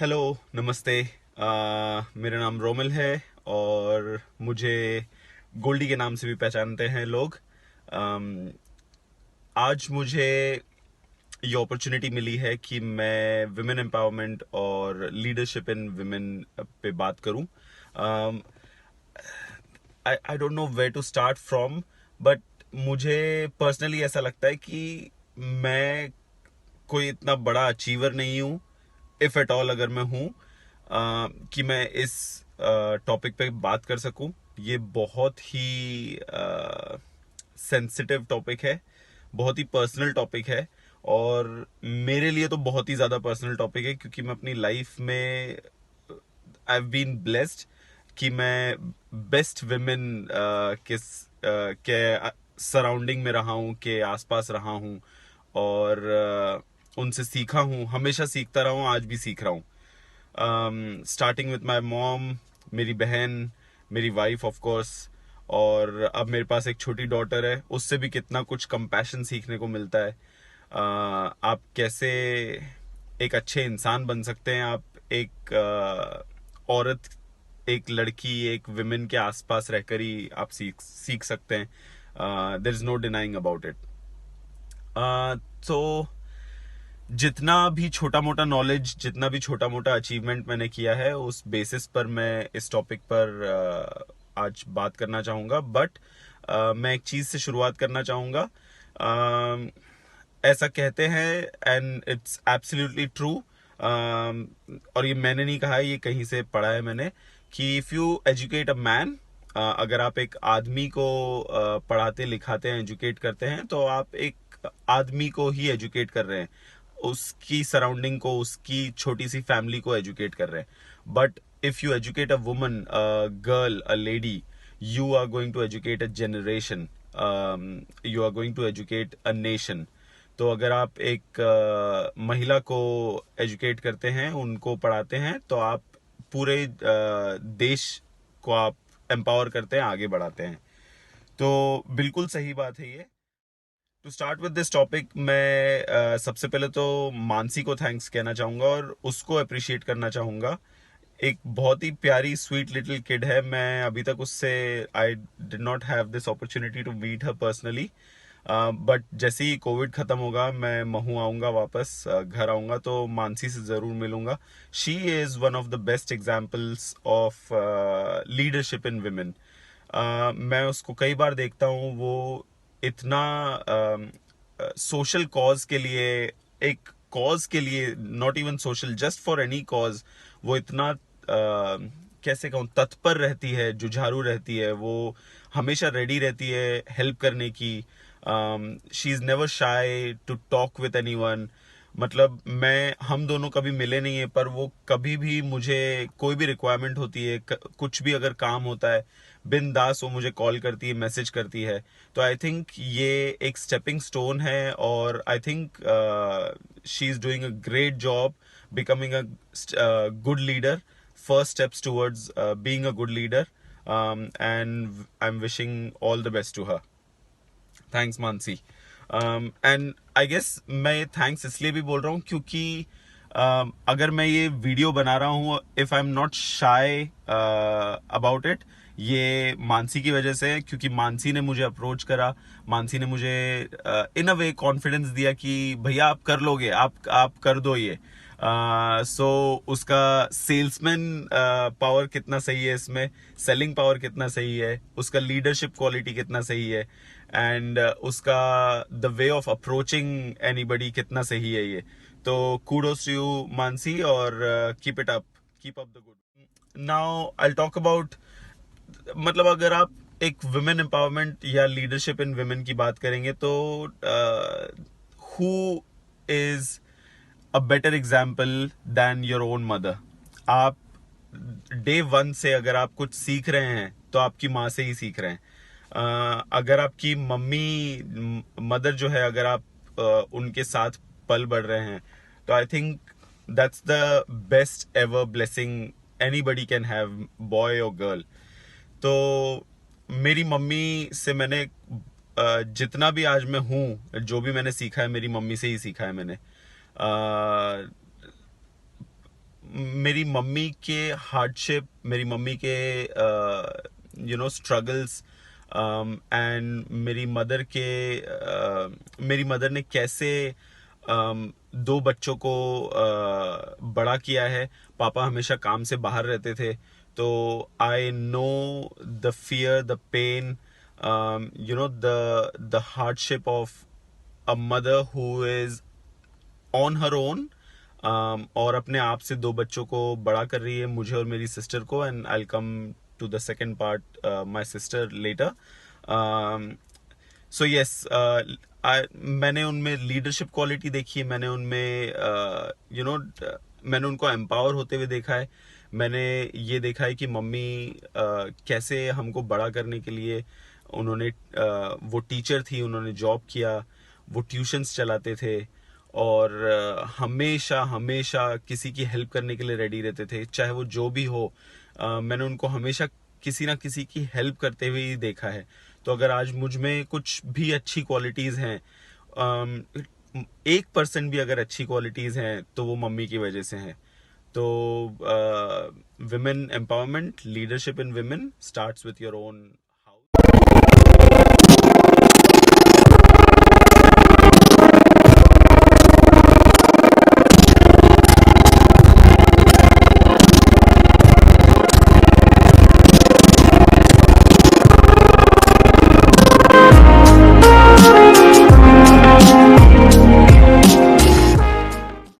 Hello, नमस्ते। मेरा नाम रोमिल है और मुझे गोल्डी के नाम से भी पहचानते हैं लोग। अम, आज मुझे ये अपॉर्चुनिटी मिली है कि मैं विमेन एम्पावरमेंट और लीडरशिप इन विमेन पे बात करूं। I don't know where to start from, but मुझे पर्सनली ऐसा लगता है कि मैं कोई इतना बड़ा अचीवर नहीं हूँ, इफ एट ऑल अगर मैं हूँ, कि मैं इस टॉपिक पे बात कर सकूं। ये बहुत ही सेंसिटिव टॉपिक है, बहुत ही पर्सनल टॉपिक है, और मेरे लिए तो बहुत ही ज़्यादा पर्सनल टॉपिक है क्योंकि मैं अपनी लाइफ में आई हैव बीन ब्लेस्ड कि मैं बेस्ट वुमेन के सराउंडिंग में रहा हूँ, के आसपास रहा हूँ, और उनसे सीखा हूँ, हमेशा सीखता रहा हूँ, आज भी सीख रहा हूँ। स्टार्टिंग विथ माई मॉम, मेरी बहन, मेरी वाइफ ऑफ कोर्स, और अब मेरे पास एक छोटी डॉटर है, उससे भी कितना कुछ कंपैशन सीखने को मिलता है। आप कैसे एक अच्छे इंसान बन सकते हैं, आप एक औरत, एक लड़की, एक विमेन के आसपास रहकर ही आप सीख सीख सकते हैं। There is no denying about it. तो जितना भी छोटा मोटा नॉलेज, जितना भी छोटा मोटा अचीवमेंट मैंने किया है, उस बेसिस पर मैं इस टॉपिक पर आज बात करना चाहूँगा। बट मैं एक चीज़ से शुरुआत करना चाहूँगा। ऐसा कहते हैं, एंड इट्स एब्सोल्युटली ट्रू, और ये मैंने नहीं कहा है, ये कहीं से पढ़ा है मैंने, कि if you educate a man, अगर आप एक आदमी को पढ़ाते लिखाते हैं, एजुकेट करते हैं, तो आप एक आदमी को ही एजुकेट कर रहे हैं, उसकी सराउंडिंग को, उसकी छोटी सी फैमिली को एजुकेट कर रहे हैं। But if you educate a woman, a girl, a lady, you are going to educate a generation, you are going to educate a nation. तो अगर आप एक महिला को एजुकेट करते हैं, उनको पढ़ाते हैं, तो आप पूरे देश को आप एम्पावर करते हैं, आगे बढ़ाते हैं। तो बिल्कुल सही बात है ये। To start with this topic, मैं सबसे पहले तो मानसी को थैंक्स कहना चाहूँगा और उसको अप्रिशिएट करना चाहूँगा। एक बहुत ही प्यारी स्वीट लिटिल किड है। मैं अभी तक उससे I did not have this opportunity to meet her personally, but जैसे ही कोविड ख़त्म होगा, मैं महू आऊँगा वापस, घर आऊँगा, तो मानसी से ज़रूर मिलूँगा। She is one of the best examples of leadership in women. मैं उसको कई बार देखता हूँ, वो इतना सोशल कॉज के लिए, एक कॉज के लिए, not even social, just for any cause, वो इतना कैसे कहूँ, तत्पर रहती है, जुझारू रहती है, वो हमेशा रेडी रहती है हेल्प करने की। She is never shy to talk with anyone. मतलब हम दोनों कभी मिले नहीं है, पर वो कभी भी मुझे कोई भी रिक्वायरमेंट होती है, कुछ भी अगर काम होता है, बिंदास वो मुझे कॉल करती है, मैसेज करती है। तो आई थिंक ये एक स्टेपिंग स्टोन है, और I think she is doing a great job becoming a good leader, first steps towards being a good leader, and I'm wishing all the best to her. Thanks Mansi. And I guess मैं ये thanks इसलिए भी बोल रहा हूँ क्योंकि अगर मैं ये वीडियो बना रहा हूँ, if I am not shy about it, ये मानसी की वजह से है, क्योंकि मानसी ने मुझे अप्रोच करा, मानसी ने मुझे इन अ वे कॉन्फिडेंस दिया कि भैया आप कर लोगे, आप कर दो ये। सो उसका सेल्समैन पावर कितना सही है इसमें, सेलिंग पावर कितना सही है, उसका लीडरशिप क्वालिटी कितना सही है, एंड उसका the way of approaching anybody कितना सही है ये। तो कूडोस टू यू मानसी, और keep it up, keep up the good. Now I talk about, मतलब अगर आप एक वुमेन एम्पावरमेंट या लीडरशिप इन वुमेन की बात करेंगे, तो who is a better example then your own mother. आप डे वन से अगर आप कुछ सीख रहे हैं, तो आपकी माँ से ही सीख रहे हैं। अगर आपकी मम्मी, मदर जो है, अगर आप उनके साथ पल बढ़ रहे हैं, तो I think that's the best ever blessing anybody can have, boy और गर्ल। तो मेरी मम्मी से मैंने जितना भी आज मैं हूँ, जो भी मैंने सीखा है, मेरी मम्मी से ही सीखा है मैंने। मेरी मम्मी के हार्डशिप, मेरी मम्मी के स्ट्रगल्स, एंड मेरी मदर ने कैसे दो बच्चों को बड़ा किया है। पापा हमेशा काम से बाहर रहते थे, तो I know the fear, the pain, the hardship of a mother who is on her own, और अपने आप से दो बच्चों को बड़ा कर रही है, मुझे और मेरी सिस्टर को। And I will come to the second part, my sister letter. So yes, मैंने उनमें लीडरशिप क्वालिटी देखी है, मैंने उनमें मैंने उनको एम्पावर होते हुए देखा है। मैंने ये देखा है कि मम्मी कैसे हमको बड़ा करने के लिए उन्होंने वो टीचर थी, उन्होंने जॉब किया, वो ट्यूशन्स चलाते थे, और हमेशा हमेशा किसी की हेल्प करने के लिए रेडी रहते थे, चाहे वो जो भी हो। मैंने उनको हमेशा किसी ना किसी की हेल्प करते हुए ही देखा है। तो अगर आज मुझ में कुछ भी अच्छी क्वालिटीज़ हैं, 1% भी अगर अच्छी क्वालिटीज़ हैं, तो वो मम्मी की वजह से हैं। तो women empowerment, leadership in women starts with your own